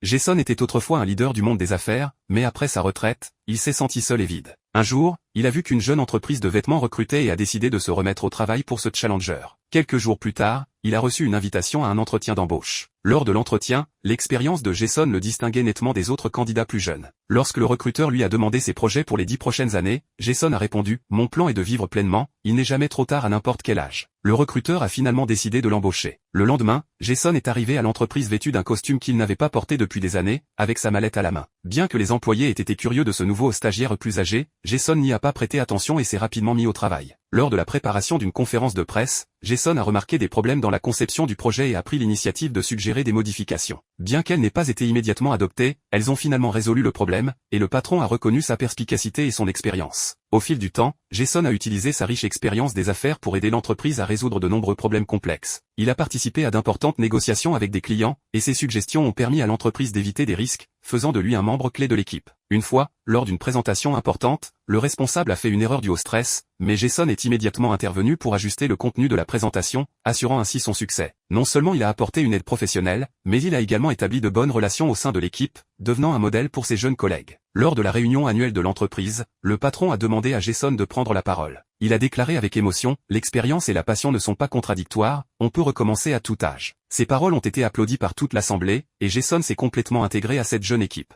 Jason était autrefois un leader du monde des affaires, mais après sa retraite, il s'est senti seul et vide. Un jour, il a vu qu'une jeune entreprise de vêtements recrutait et a décidé de se remettre au travail pour ce challenger. Quelques jours plus tard, il a reçu une invitation à un entretien d'embauche. Lors de l'entretien, l'expérience de Jason le distinguait nettement des autres candidats plus jeunes. Lorsque le recruteur lui a demandé ses projets pour les 10 prochaines années, Jason a répondu « Mon plan est de vivre pleinement, il n'est jamais trop tard à n'importe quel âge ». Le recruteur a finalement décidé de l'embaucher. Le lendemain, Jason est arrivé à l'entreprise vêtu d'un costume qu'il n'avait pas porté depuis des années, avec sa mallette à la main. Bien que les employés aient été curieux de ce nouveau stagiaire plus âgé, Jason n'y a pas prêté attention et s'est rapidement mis au travail. Lors de la préparation d'une conférence de presse, Jason a remarqué des problèmes dans la conception du projet et a pris l'initiative de suggérer des modifications. Bien qu'elles n'aient pas été immédiatement adoptées, elles ont finalement résolu le problème, et le patron a reconnu sa perspicacité et son expérience. Au fil du temps, Jason a utilisé sa riche expérience des affaires pour aider l'entreprise à résoudre de nombreux problèmes complexes. Il a participé à d'importantes négociations avec des clients, et ses suggestions ont permis à l'entreprise d'éviter des risques, faisant de lui un membre clé de l'équipe. Une fois, lors d'une présentation importante, le responsable a fait une erreur due au stress, mais Jason est immédiatement intervenu pour ajuster le contenu de la présentation, assurant ainsi son succès. Non seulement il a apporté une aide professionnelle, mais il a également établi de bonnes relations au sein de l'équipe, devenant un modèle pour ses jeunes collègues. Lors de la réunion annuelle de l'entreprise, le patron a demandé à Jason de prendre la parole. Il a déclaré avec émotion, « L'expérience et la passion ne sont pas contradictoires, on peut recommencer à tout âge ». Ces paroles ont été applaudies par toute l'assemblée, et Jason s'est complètement intégré à cette jeune équipe.